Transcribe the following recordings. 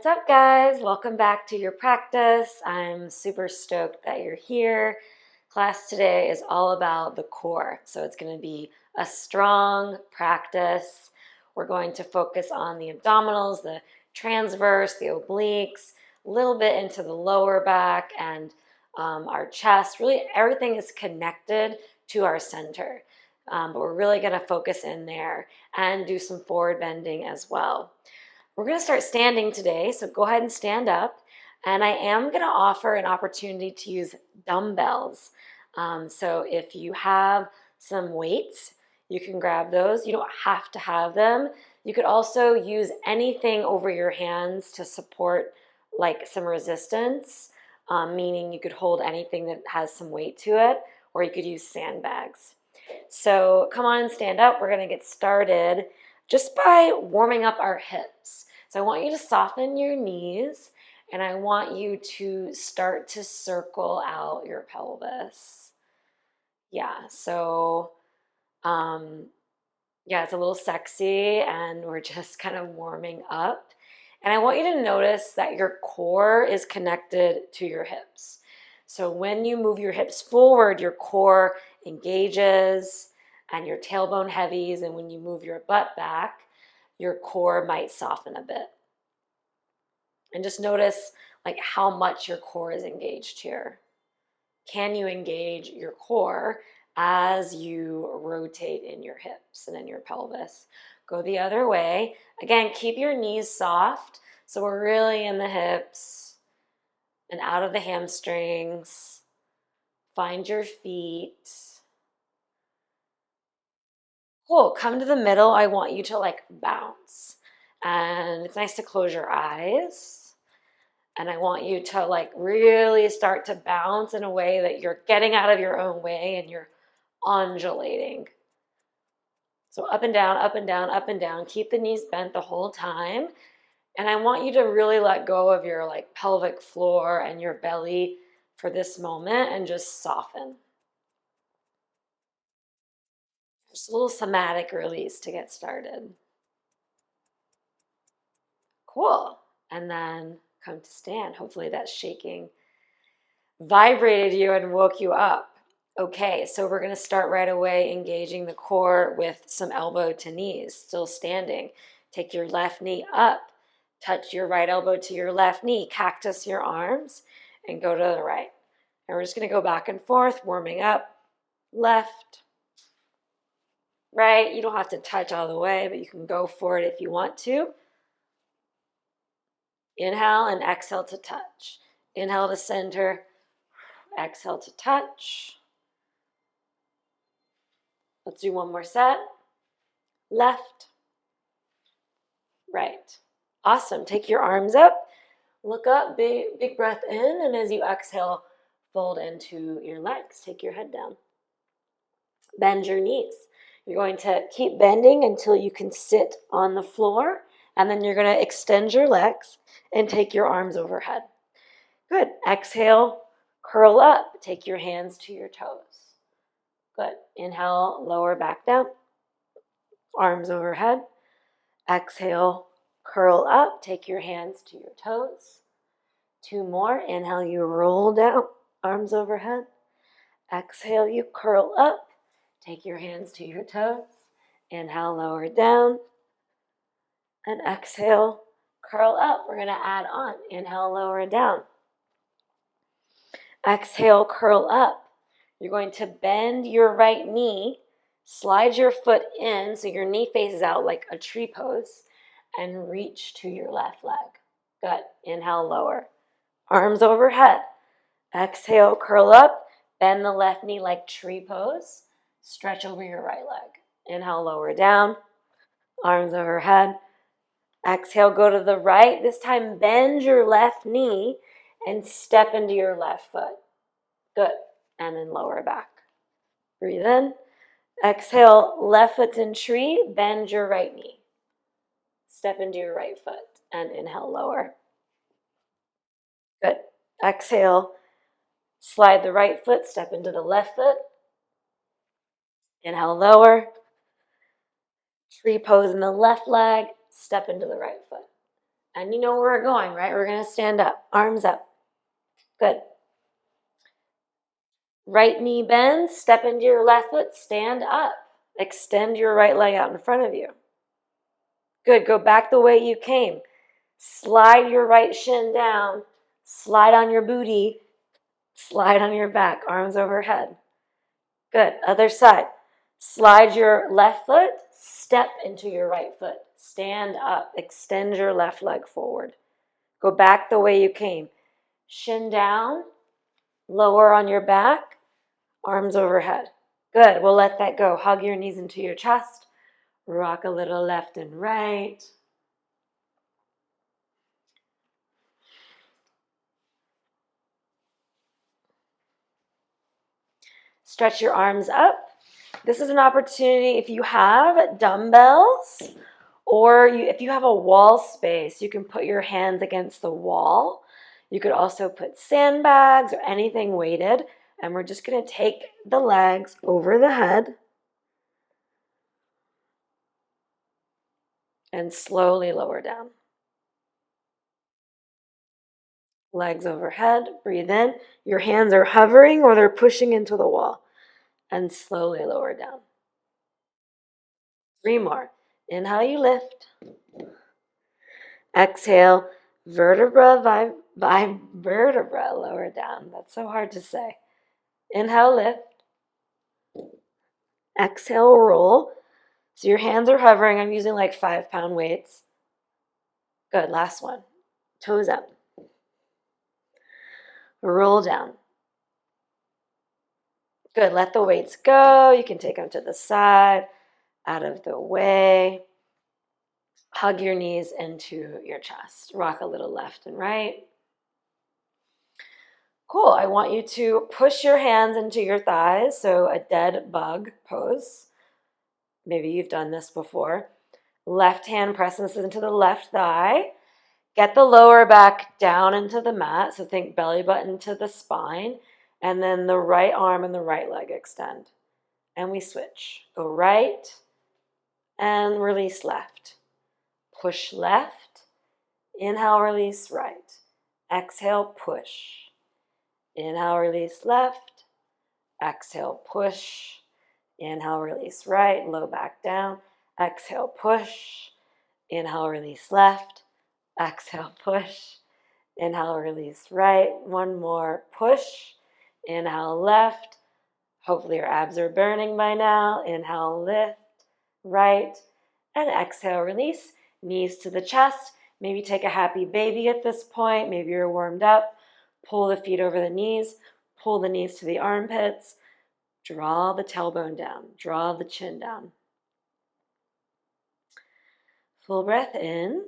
What's up, guys? Welcome back to your practice. I'm super stoked that you're here. Class today is all about the core, so it's going to be a strong practice. We're going to focus on the abdominals, the transverse, the obliques, a little bit into the lower back and our chest. Really, everything is connected to our center, but we're really going to focus in there and do some forward bending as well. We're going to start standing today, so go ahead and stand up. And I am going to offer an opportunity to use dumbbells. So if you have some weights, you can grab those. You don't have to have them. You could also use anything over your hands to support like some resistance, meaning you could hold anything that has some weight to it, or you could use sandbags. So come on, stand up. We're going to get started just by warming up our hips. So I want you to soften your knees, and I want you to start to circle out your pelvis. Yeah, so it's a little sexy, and we're just kind of warming up. And I want you to notice that your core is connected to your hips. So when you move your hips forward, your core engages and your tailbone heavies, and when you move your butt back, your core might soften a bit. And just notice like how much your core is engaged here. Can you engage your core as you rotate in your hips and in your pelvis? Go the other way. Again, keep your knees soft. So we're really in the hips and out of the hamstrings. Find your feet. Cool. Come to the middle. I want you to like bounce. And it's nice to close your eyes. And I want you to like really start to bounce in a way that you're getting out of your own way and you're undulating. So up and down, up and down, up and down. Keep the knees bent the whole time. And I want you to really let go of your like pelvic floor and your belly for this moment and just soften. Just a little somatic release to get started. Cool. And then come to stand. Hopefully that shaking vibrated you and woke you up. Okay, so we're going to start right away engaging the core with some elbow to knees, still standing. Take your left knee up, touch your right elbow to your left knee, cactus your arms, and go to the right. And we're just going to go back and forth, warming up, left, right. You don't have to touch all the way, but you can go for it if you want to. Inhale and exhale to touch. Inhale to center, exhale to touch. Let's do one more set. Left, right. Awesome. Take your arms up. Look up, big breath in, and as you exhale, fold into your legs. Take your head down. Bend your knees. You're going to keep bending until you can sit on the floor, and then you're going to extend your legs and take your arms overhead. Good. Exhale, curl up. Take your hands to your toes. Good. Inhale, lower back down. Arms overhead. Exhale, curl up. Take your hands to your toes. 2 more. Inhale, you roll down. Arms overhead. Exhale, you curl up. Take your hands to your toes. Inhale, lower down. And exhale, curl up. We're going to add on. Inhale, lower down. Exhale, curl up. You're going to bend your right knee, slide your foot in so your knee faces out like a tree pose, and reach to your left leg. Good. Inhale, lower. Arms overhead. Exhale, curl up. Bend the left knee like tree pose. Stretch over your right leg. Inhale, lower down. Arms overhead. Exhale, go to the right. This time, bend your left knee and step into your left foot. Good. And then lower back. Breathe in. Exhale, left foot's in tree. Bend your right knee. Step into your right foot. And inhale, lower. Good. Exhale, slide the right foot. Step into the left foot. Inhale, lower. Tree pose in the left leg. Step into the right foot. And you know where we're going, right? We're going to stand up, arms up. Good. Right knee bends, step into your left foot, stand up. Extend your right leg out in front of you. Good, go back the way you came. Slide your right shin down, slide on your booty, slide on your back, arms overhead. Good, other side. Slide your left foot, step into your right foot. Stand up, extend your left leg forward. Go back the way you came. Shin down, lower on your back, arms overhead. Good, we'll let that go. Hug your knees into your chest. Rock a little left and right. Stretch your arms up. This is an opportunity if you have dumbbells or if you have a wall space, you can put your hands against the wall. You could also put sandbags or anything weighted. And we're just going to take the legs over the head and slowly lower down. Legs overhead, breathe in. Your hands are hovering or they're pushing into the wall. And slowly lower down. 3 more. Inhale, you lift. Exhale, vertebra by vertebra, lower down. That's so hard to say. Inhale, lift. Exhale, roll. So your hands are hovering. I'm using like 5-pound weights. Good, last one. Toes up. Roll down. Good, let the weights go. You can take them to the side, out of the way. Hug your knees into your chest. Rock a little left and right. Cool, I want you to push your hands into your thighs, so a dead bug pose. Maybe you've done this before. Left hand presses into the left thigh. Get the lower back down into the mat, so think belly button to the spine, and then the right arm and the right leg extend. And we switch. Go right and release left. Push left. Inhale, release right. Exhale, push. Inhale, release left. Exhale, push. Inhale, release right. Low back down. Exhale, push. Inhale, release left. Exhale, push. Inhale, release right. One more, push. Inhale, left. Hopefully your abs are burning by now. Inhale, lift, right. And exhale, release. Knees to the chest. Maybe take a happy baby at this point. Maybe you're warmed up. Pull the feet over the knees. Pull the knees to the armpits. Draw the tailbone down. Draw the chin down. Full breath in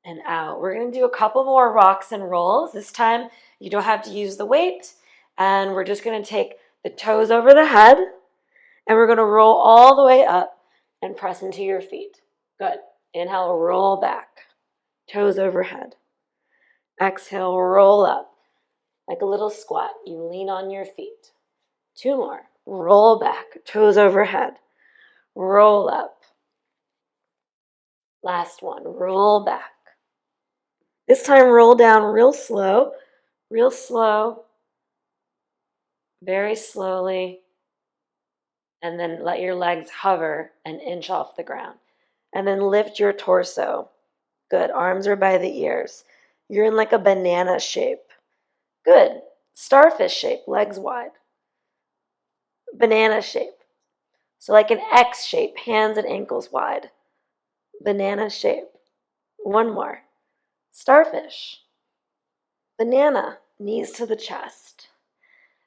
and out. We're going to do a couple more rocks and rolls. This time you don't have to use the weight. And we're just going to take the toes over the head. And we're going to roll all the way up and press into your feet. Good. Inhale, roll back. Toes overhead. Exhale, roll up. Like a little squat. You lean on your feet. 2 more. Roll back. Toes overhead. Roll up. Last one. Roll back. This time, roll down real slow. Real slow. Very slowly. And then let your legs hover an inch off the ground. And then lift your torso. Good. Arms are by the ears. You're in like a banana shape. Good. Starfish shape. Legs wide. Banana shape. So like an X shape. Hands and ankles wide. Banana shape. One more. Starfish. Banana. Knees to the chest.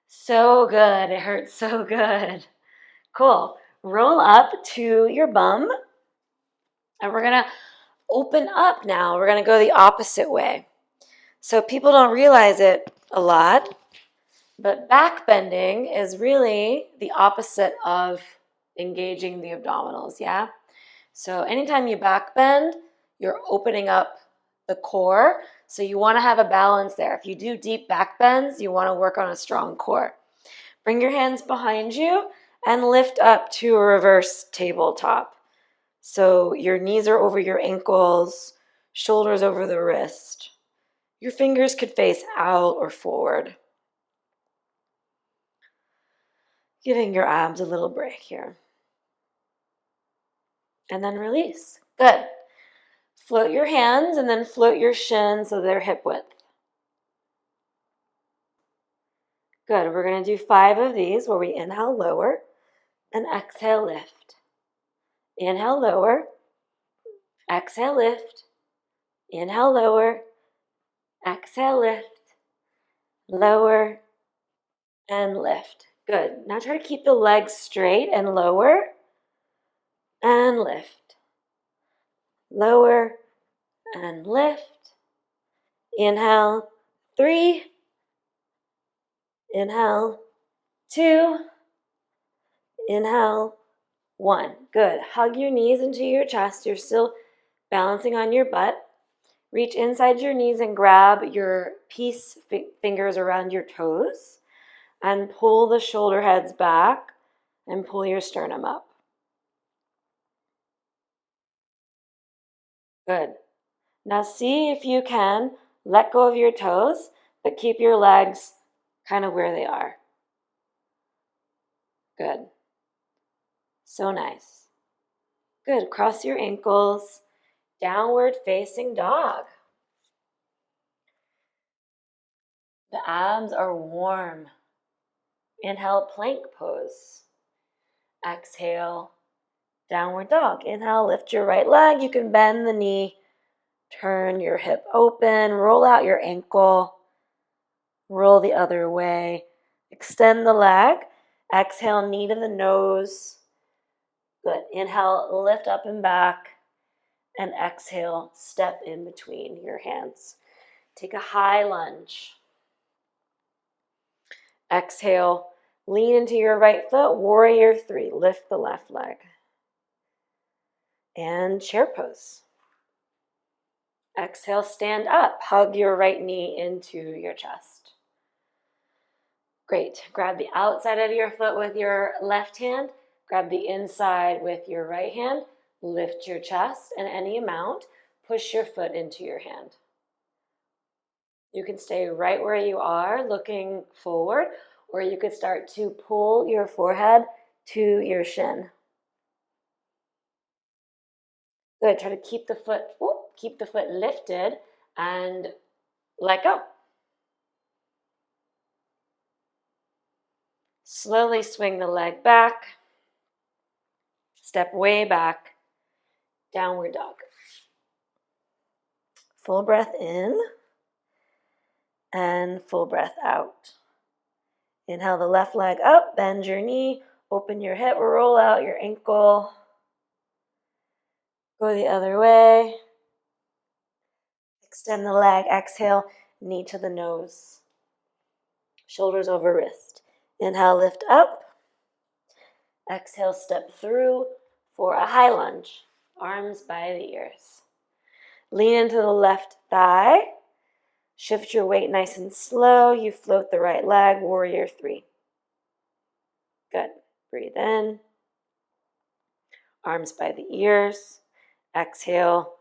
So good. It hurts so good. Cool. Roll up to your bum. And we're going to open up now. We're going to go the opposite way. So people don't realize it a lot, but back bending is really the opposite of engaging the abdominals, yeah? So anytime you back bend, you're opening up the core. So you want to have a balance there. If you do deep back bends, you want to work on a strong core. Bring your hands behind you and lift up to a reverse tabletop. So your knees are over your ankles, Shoulders over the wrist. Your fingers could face out or forward. Giving your abs a little break here. And then release. Good. Float your hands and then float your shins so they're hip width. Good. We're going to do 5 of these where we inhale, lower, and exhale, lift. Inhale, lower. Exhale, lift. Inhale, lower. Exhale, lift. Lower and lift. Good. Now try to keep the legs straight and lower and lift. Lower and lift. Inhale, 3. Inhale, 2. Inhale, 1. Good. Hug your knees into your chest. You're still balancing on your butt. Reach inside your knees and grab your peace fingers around your toes and pull the shoulder heads back and pull your sternum up. Good. Now see if you can let go of your toes, but keep your legs kind of where they are. Good. So nice. Good. Cross your ankles. Downward facing dog. The abs are warm. Inhale, plank pose. Exhale, downward dog. Inhale, lift your right leg. You can bend the knee. Turn your hip open. Roll out your ankle. Roll the other way. Extend the leg. Exhale, knee to the nose. Good. Inhale, lift up and back. And exhale, step in between your hands. Take a high lunge. Exhale, lean into your right foot. Warrior 3. Lift the left leg. And chair pose. Exhale, stand up. Hug your right knee into your chest. Great. Grab the outside of your foot with your left hand. Grab the inside with your right hand. Lift your chest and any amount. Push your foot into your hand. You can stay right where you are, looking forward, or you could start to pull your forehead to your shin. Good. Try to keep the foot lifted and let go. Slowly swing the leg back. Step way back. Downward dog. Full breath in and full breath out. Inhale the left leg up, bend your knee, open your hip, roll out your ankle. Go the other way. Extend the leg, exhale, knee to the nose. Shoulders over wrist. Inhale, lift up. Exhale, step through for a high lunge. Arms by the ears. Lean into the left thigh. Shift your weight nice and slow. You float the right leg, warrior 3. Good. Breathe in. Arms by the ears. Exhale.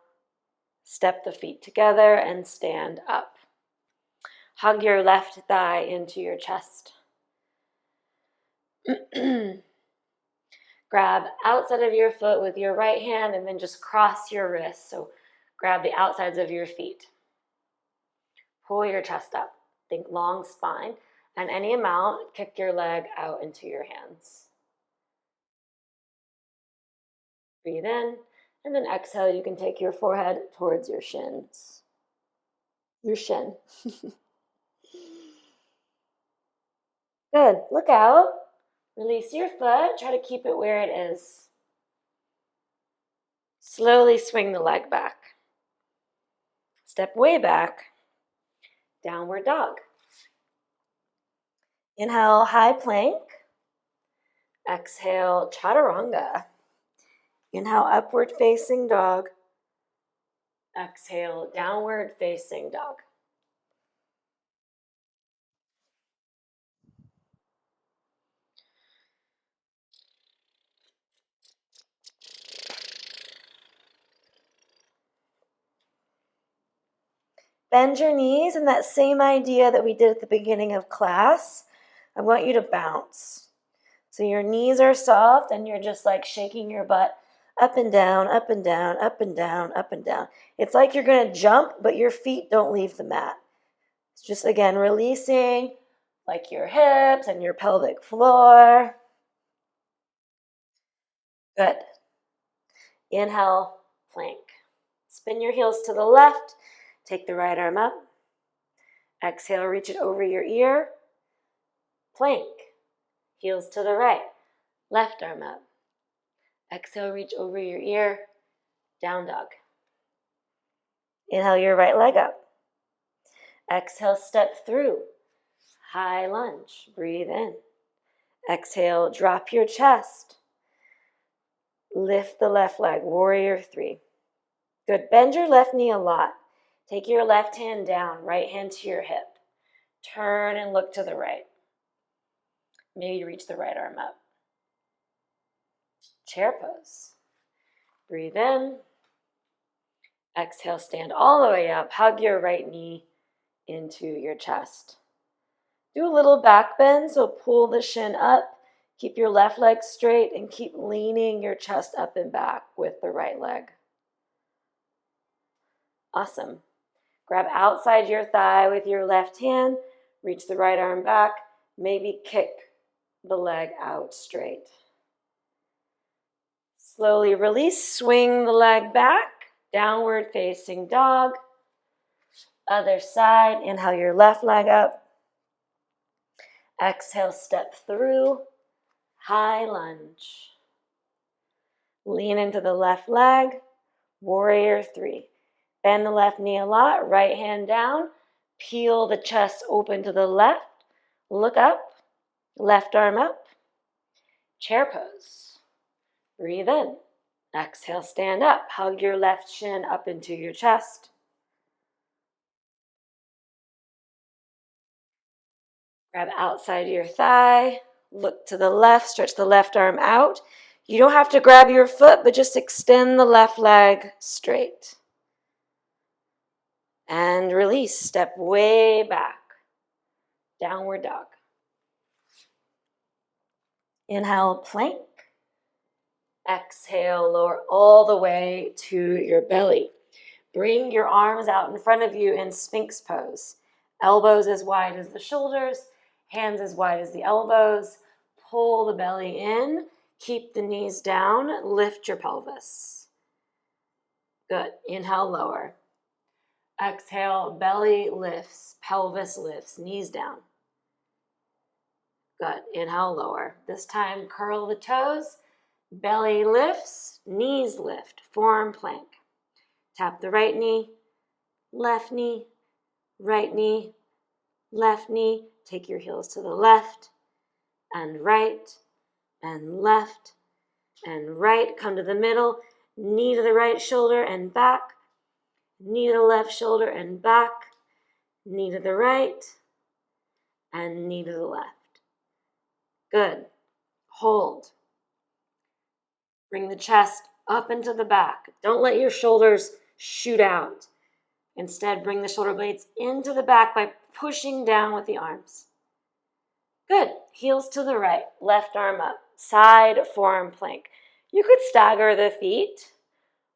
Step the feet together and stand up. Hug your left thigh into your chest. Grab outside of your foot with your right hand and then just cross your wrists. So grab the outsides of your feet. Pull your chest up. Think long spine. And any amount, kick your leg out into your hands. Breathe in. And then exhale, you can take your forehead towards your shins. Your shin. Good. Look out. Release your foot. Try to keep it where it is. Slowly swing the leg back. Step way back. Downward dog. Inhale, high plank. Exhale, chaturanga. Inhale, upward facing dog. Exhale, downward facing dog. Bend your knees, and that same idea that we did at the beginning of class, I want you to bounce. So your knees are soft and you're just like shaking your butt up and down, up and down, up and down, up and down. It's like you're going to jump, but your feet don't leave the mat. It's just, again, releasing like your hips and your pelvic floor. Good. Inhale, plank. Spin your heels to the left. Take the right arm up. Exhale, reach it over your ear. Plank. Heels to the right. Left arm up. Exhale, reach over your ear. Down dog. Inhale your right leg up. Exhale, step through. High lunge. Breathe in. Exhale, drop your chest. Lift the left leg. Warrior 3. Good. Bend your left knee a lot. Take your left hand down, right hand to your hip. Turn and look to the right. Maybe reach the right arm up. Chair pose. Breathe in. Exhale, stand all the way up. Hug your right knee into your chest. Do a little back bend, so pull the shin up. Keep your left leg straight and keep leaning your chest up and back with the right leg. Awesome. Grab outside your thigh with your left hand. Reach the right arm back. Maybe kick the leg out straight. Slowly release. Swing the leg back. Downward facing dog. Other side. Inhale your left leg up. Exhale, step through. High lunge. Lean into the left leg. Warrior 3. Bend the left knee a lot. Right hand down. Peel the chest open to the left. Look up. Left arm up. Chair pose. Breathe in. Exhale, stand up. Hug your left shin up into your chest. Grab outside your thigh. Look to the left. Stretch the left arm out. You don't have to grab your foot, but just extend the left leg straight. And release. Step way back. Downward dog. Inhale, plank. Exhale, lower all the way to your belly. Bring your arms out in front of you in Sphinx pose. Elbows as wide as the shoulders, hands as wide as the elbows. Pull the belly in. Keep the knees down. Lift your pelvis. Good. Inhale, lower. Exhale, belly lifts, pelvis lifts, knees down. Good. Inhale, lower. This time, curl the toes. Belly lifts, knees lift, forearm plank. Tap the right knee, left knee, right knee, left knee. Take your heels to the left and right and left and right. Come to the middle, knee to the right shoulder and back, knee to the left shoulder and back, knee to the right and knee to the left. Good. Hold. Bring the chest up into the back. Don't let your shoulders shoot out. Instead, bring the shoulder blades into the back by pushing down with the arms. Good. Heels to the right. Left arm up. Side forearm plank. You could stagger the feet,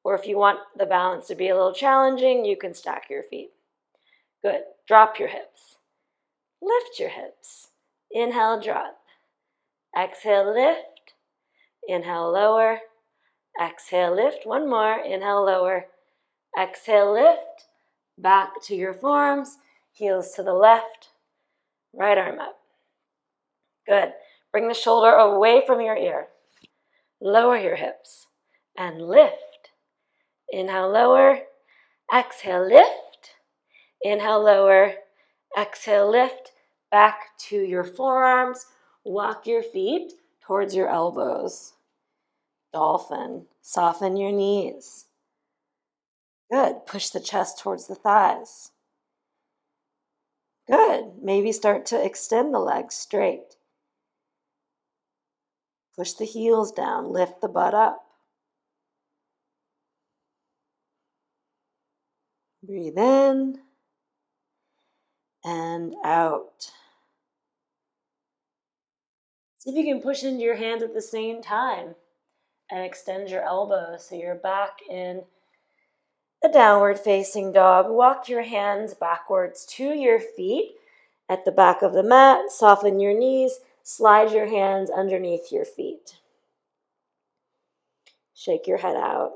or if you want the balance to be a little challenging, you can stack your feet. Good. Drop your hips. Lift your hips. Inhale, drop. Exhale, lift. Inhale, lower. Exhale, lift. One more. Inhale, lower. Exhale, lift. Back to your forearms. Heels to the left. Right arm up. Good. Bring the shoulder away from your ear. Lower your hips and lift. Inhale, lower. Exhale, lift. Inhale, lower. Exhale, lift. Back to your forearms. Walk your feet towards your elbows. Dolphin. Soften your knees. Good. Push the chest towards the thighs. Good. Maybe start to extend the legs straight. Push the heels down. Lift the butt up. Breathe in. and out. See if you can push into your hands at the same time and extend your elbows so you're back in a downward facing dog. Walk your hands backwards to your feet at the back of the mat. Soften your knees. Slide your hands underneath your feet. Shake your head out.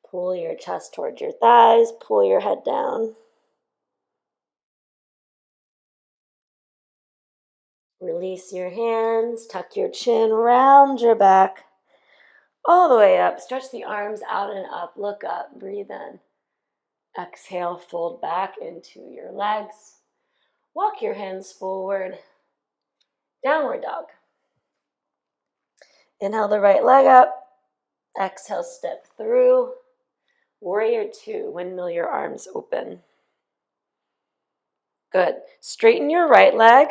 Pull your chest towards your thighs. Pull your head down. Release your hands. Tuck your chin. Round your back. All the way up. Stretch the arms out and up. Look up. Breathe in. Exhale. Fold back into your legs. Walk your hands forward. Downward dog. Inhale the right leg up. Exhale, step through. Warrior two. Windmill your arms open. Good. Straighten your right leg.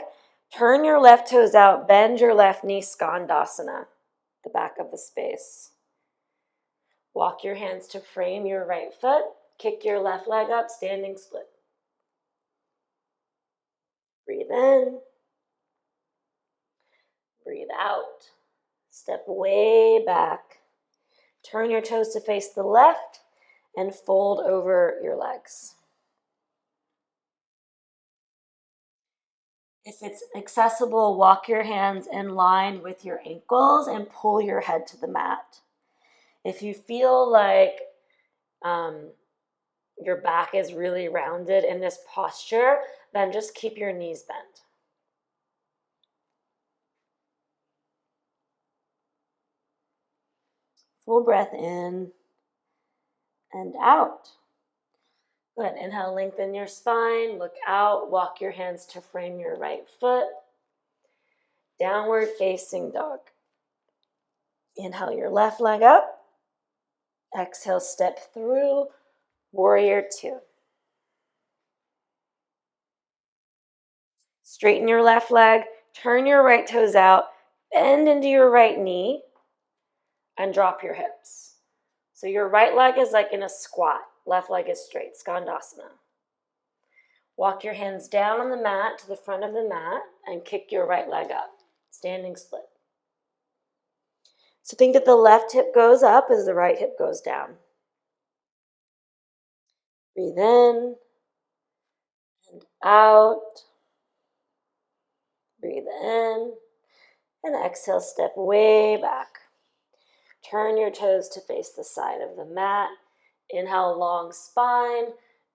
Turn your left toes out. Bend your left knee. Skandasana. The back of the space. Walk your hands to frame your right foot. Kick your left leg up. Standing split. Breathe in. Breathe out. Step way back. Turn your toes to face the left and fold over your legs. If it's accessible, walk your hands in line with your ankles and pull your head to the mat. If you feel like your back is really rounded in this posture, then just keep your knees bent. Full breath in and out. Good. Inhale, lengthen your spine, look out, walk your hands to frame your right foot. Downward facing dog. Inhale your left leg up. Exhale, step through. Warrior two. Straighten your left leg, turn your right toes out, bend into your right knee, and drop your hips. So your right leg is like in a squat, left leg is straight, Skandasana. Walk your hands down on the mat to the front of the mat and kick your right leg up, standing split. So think that the left hip goes up as the right hip goes down. Breathe in and out. Breathe in and exhale, step way back. Turn your toes to face the side of the mat. Inhale, long spine,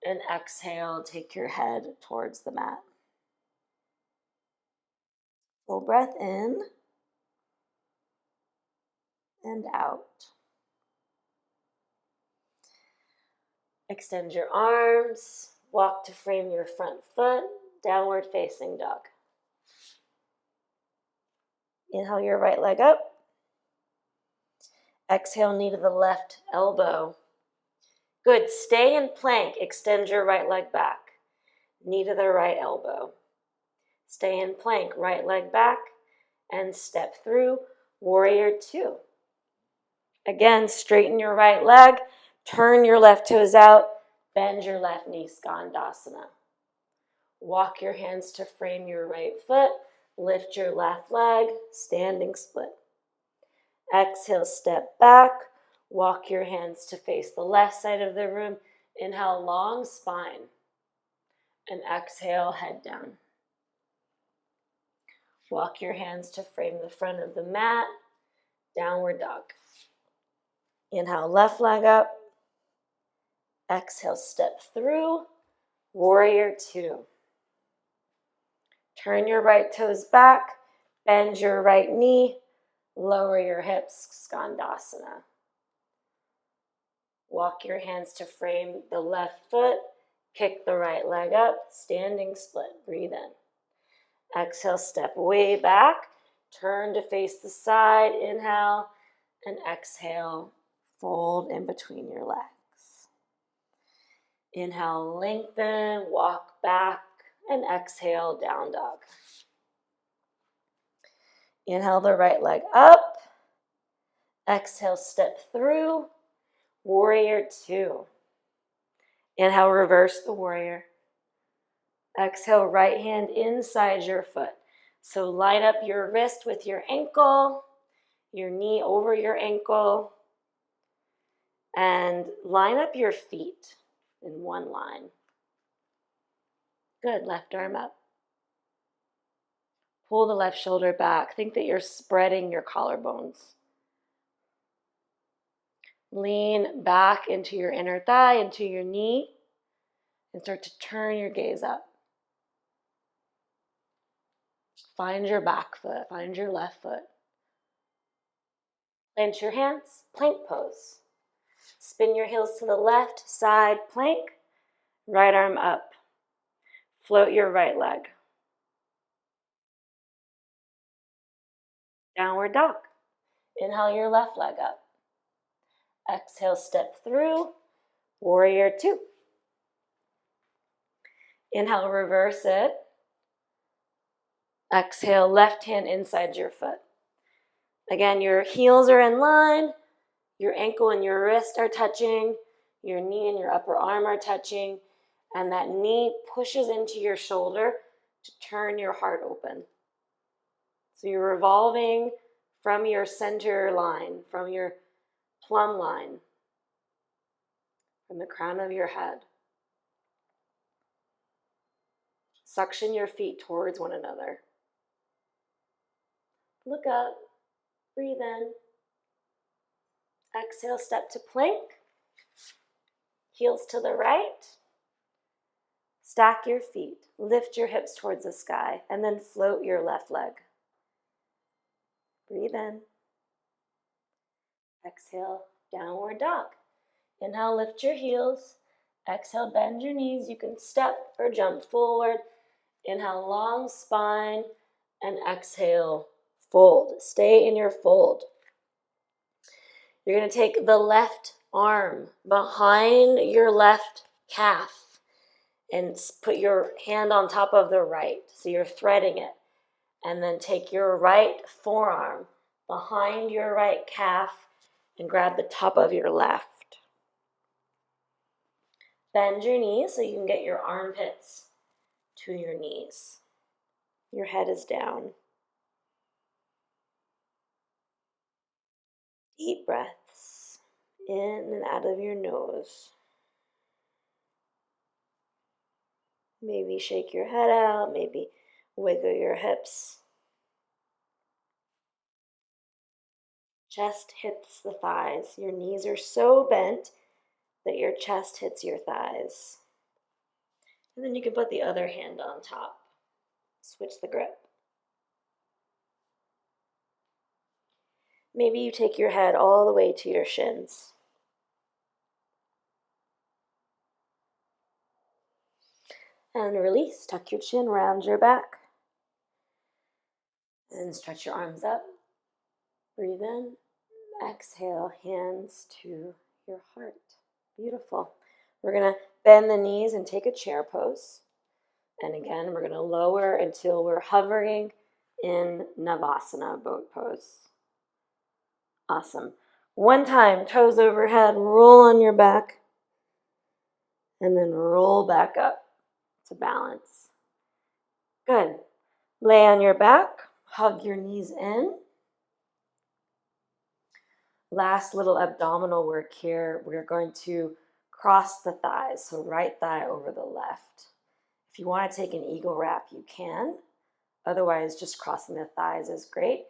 and exhale, take your head towards the mat. Full breath in and out. Extend your arms, walk to frame your front foot, downward facing dog. Inhale your right leg up. Exhale, knee to the left elbow. Good, stay in plank, extend your right leg back. Knee to the right elbow. Stay in plank, right leg back, and step through, warrior two. Again, straighten your right leg, turn your left toes out, bend your left knee, Skandasana. Walk your hands to frame your right foot, lift your left leg, standing split. Exhale, step back, walk your hands to face the left side of the room. Inhale, long spine, and exhale, head down. Walk your hands to frame the front of the mat, downward dog. Inhale, left leg up. Exhale, step through, warrior two. Turn your right toes back, bend your right knee, lower your hips, Skandasana. Walk your hands to frame the left foot, kick the right leg up, standing split, breathe in. Exhale, step way back, turn to face the side, inhale, and exhale, fold in between your legs. Inhale, lengthen, walk back, and exhale, down dog. Inhale the right leg up. Exhale, step through, warrior two. Inhale, reverse the warrior. Exhale, right hand inside your foot. So line up your wrist with your ankle, your knee over your ankle, and line up your feet in one line. Good, left arm up. Pull the left shoulder back. Think that you're spreading your collarbones. Lean back into your inner thigh, into your knee, and start to turn your gaze up. Find your back foot, find your left foot. Plant your hands, plank pose. Spin your heels to the left side, plank. Right arm up. Float your right leg. Downward dog. Inhale your left leg up. Exhale, step through. Warrior two. Inhale, reverse it. Exhale, left hand inside your foot. Again, your heels are in line. Your ankle and your wrist are touching. Your knee and your upper arm are touching. And that knee pushes into your shoulder to turn your heart open. So you're revolving from your center line, from your plumb line, from the crown of your head. Suction your feet towards one another. Look up, breathe in. Exhale, step to plank. Heels to the right. Stack your feet. Lift your hips towards the sky, and then float your left leg. Breathe in. Exhale, downward dog. Inhale, lift your heels. Exhale, bend your knees. You can step or jump forward. Inhale, long spine, and exhale, fold. Stay in your fold. You're going to take the left arm behind your left calf and put your hand on top of the right. So you're threading it. And then take your right forearm behind your right calf and grab the top of your left. Bend your knees so you can get your armpits to your knees. Your head is down. Deep breaths in and out of your nose. Maybe shake your head out, maybe wiggle your hips. Chest hits the thighs. Your knees are so bent that your chest hits your thighs. And then you can put the other hand on top. Switch the grip. Maybe you take your head all the way to your shins. And release. Tuck your chin, round your back. And stretch your arms up. Breathe in. Exhale, hands to your heart. Beautiful. We're going to bend the knees and take a chair pose. And again, we're going to lower until we're hovering in Navasana, boat pose. Awesome. One time, toes overhead, roll on your back, and then roll back up to balance. Good. Lay on your back, hug your knees in. Last little abdominal work here. We're going to cross the thighs, so right thigh over the left. If you want to take an eagle wrap, you can. Otherwise, just crossing the thighs is great.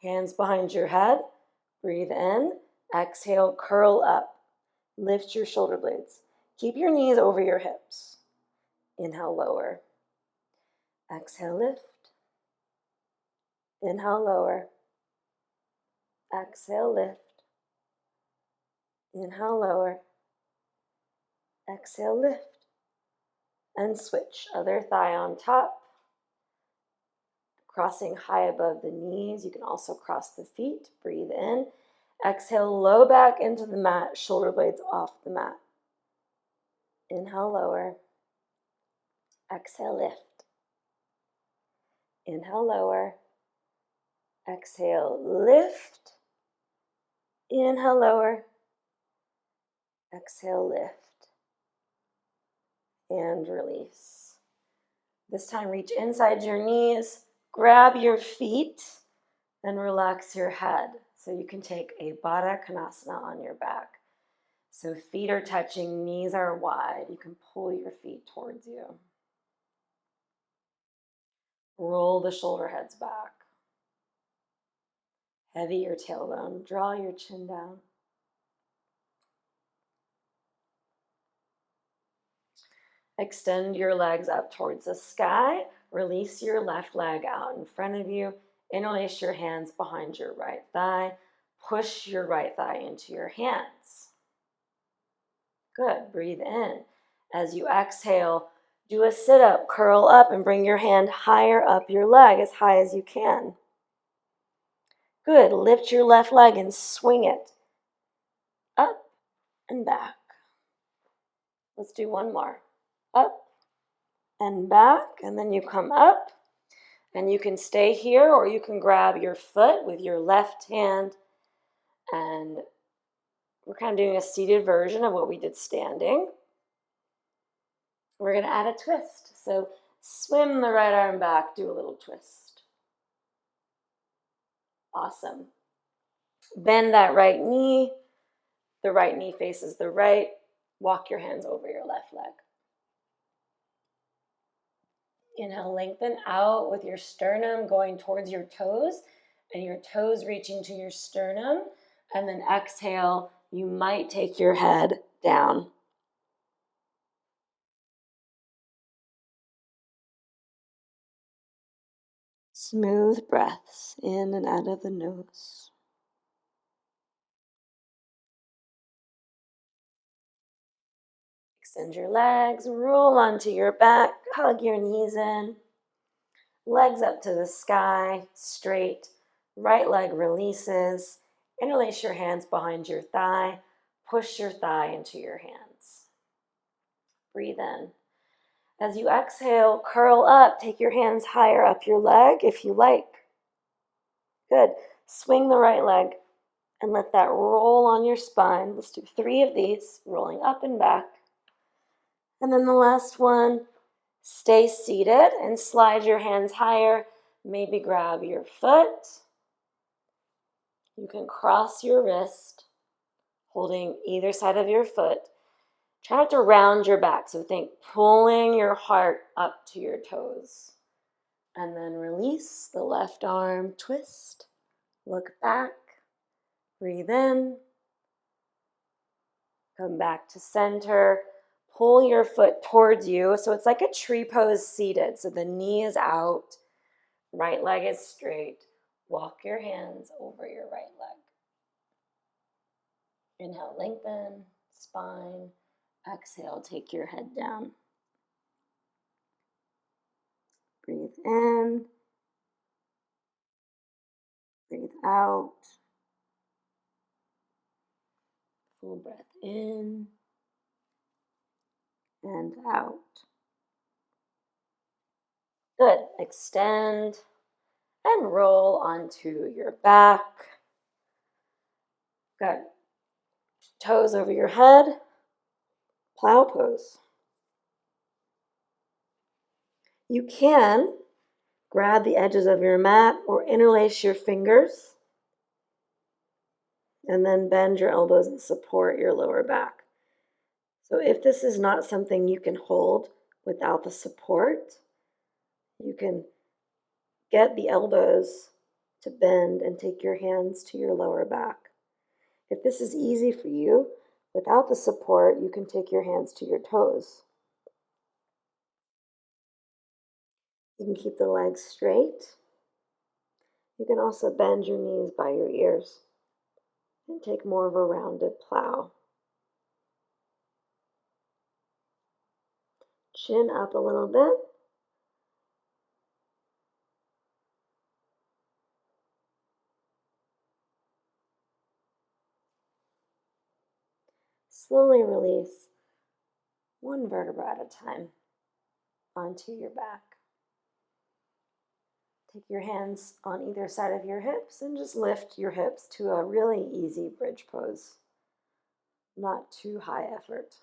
Hands behind your head. Breathe in. Exhale, curl up. Lift your shoulder blades. Keep your knees over your hips. Inhale, lower. Exhale, lift. Inhale, lower. Exhale, lift. Inhale, lower. Exhale, lift. And switch. Other thigh on top. Crossing high above the knees. You can also cross the feet. Breathe in. Exhale, low back into the mat. Shoulder blades off the mat. Inhale, lower. Exhale, lift. Inhale, lower. Exhale, lift. Inhale, lower. Exhale, lift. and release. This time, reach inside your knees, grab your feet, and relax your head. So you can take a Baddha Konasana on your back. So feet are touching, knees are wide. You can pull your feet towards you. Roll the shoulder heads back. Heavy your tailbone. Draw your chin down. Extend your legs up towards the sky. Release your left leg out in front of you. Interlace your hands behind your right thigh. Push your right thigh into your hands. Good. Breathe in. As you exhale, do a sit-up. Curl up and bring your hand higher up your leg, as high as you can. Good. Lift your left leg and swing it up and back. Let's do one more. Up and back, and then you come up, and you can stay here, or you can grab your foot with your left hand, and we're kind of doing a seated version of what we did standing. We're going to add a twist. So swim the right arm back, do a little twist. Awesome. Bend that right knee. The right knee faces the right. Walk your hands over your left leg. Inhale, lengthen out with your sternum going towards your toes and your toes reaching to your sternum. And then exhale, you might take your head down. Smooth breaths in and out of the nose. Extend your legs, roll onto your back, hug your knees in. Legs up to the sky, straight. Right leg releases. Interlace your hands behind your thigh. Push your thigh into your hands. Breathe in. As you exhale, curl up. Take your hands higher up your leg if you like. Good. Swing the right leg and let that roll on your spine. Let's do 3 of these, rolling up and back. And then the last one, stay seated and slide your hands higher. Maybe grab your foot. You can cross your wrist, holding either side of your foot. Try not to round your back. So think pulling your heart up to your toes. And then release the left arm, twist, look back, breathe in, come back to center, pull your foot towards you. So it's like a tree pose seated. So the knee is out, right leg is straight. Walk your hands over your right leg. Inhale, lengthen, spine. Exhale, take your head down. Breathe in. Breathe out. Full breath in and out. Good. Extend and roll onto your back. Good. Toes over your head. Plow pose. You can grab the edges of your mat or interlace your fingers and then bend your elbows and support your lower back. So if this is not something you can hold without the support, you can get the elbows to bend and take your hands to your lower back. If this is easy for you, without the support, you can take your hands to your toes. You can keep the legs straight. You can also bend your knees by your ears and take more of a rounded plow. Chin up a little bit. Slowly release one vertebra at a time onto your back. Take your hands on either side of your hips and just lift your hips to a really easy bridge pose. Not too high effort.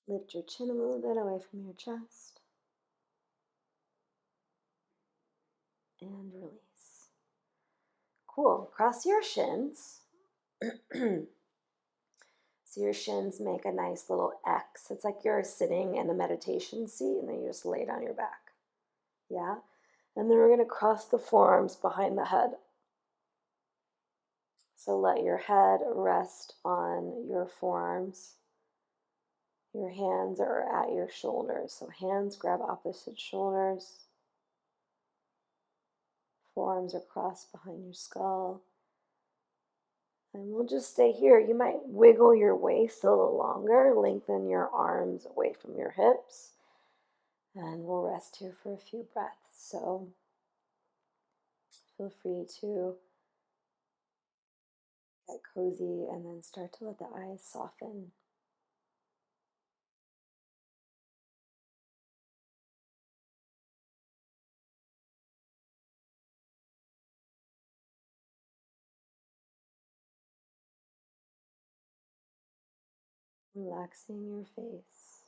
Lift your chin a little bit away from your chest. And release. Cool. Cross your shins. So your shins make a nice little X. It's like you're sitting in a meditation seat and then you just lay down your back. Yeah? And then we're going to cross the forearms behind the head. So let your head rest on your forearms. Your hands are at your shoulders. So hands grab opposite shoulders. Forearms are crossed behind your skull. And we'll just stay here. You might wiggle your waist a little longer, lengthen your arms away from your hips, and we'll rest here for a few breaths. So feel free to get cozy and then start to let the eyes soften. Relaxing your face.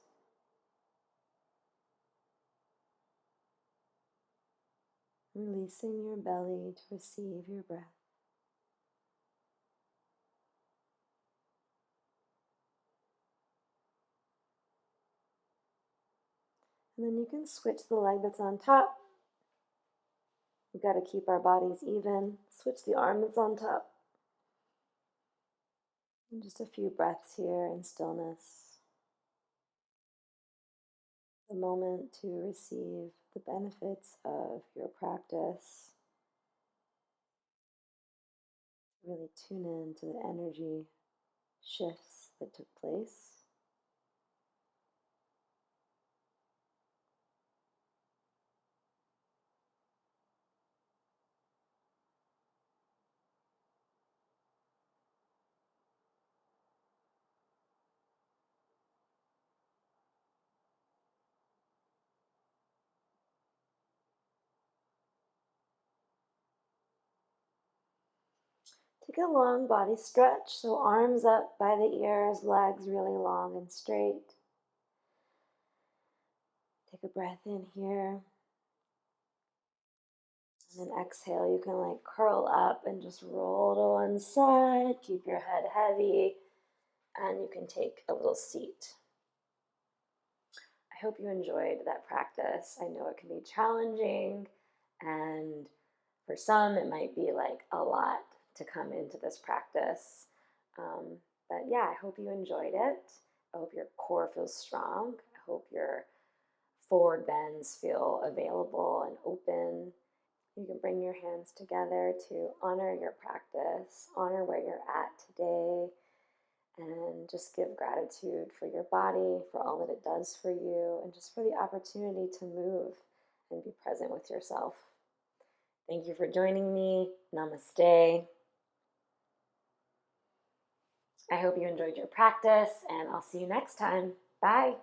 Releasing your belly to receive your breath. And then you can switch the leg that's on top. We've got to keep our bodies even. Switch the arm that's on top. And just a few breaths here in stillness. The moment to receive the benefits of your practice. Really tune in to the energy shifts that took place. Take a long body stretch, so arms up by the ears, legs really long and straight. Take a breath in here. And then exhale, you can like curl up and just roll to one side. Keep your head heavy, and you can take a little seat. I hope you enjoyed that practice. I know it can be challenging, and for some, it might be like a lot to come into this practice. But yeah, I hope you enjoyed it. I hope your core feels strong. I hope your forward bends feel available and open. You can bring your hands together to honor your practice, honor where you're at today, and just give gratitude for your body, for all that it does for you, and just for the opportunity to move and be present with yourself. Thank you for joining me. Namaste. I hope you enjoyed your practice, and I'll see you next time. Bye.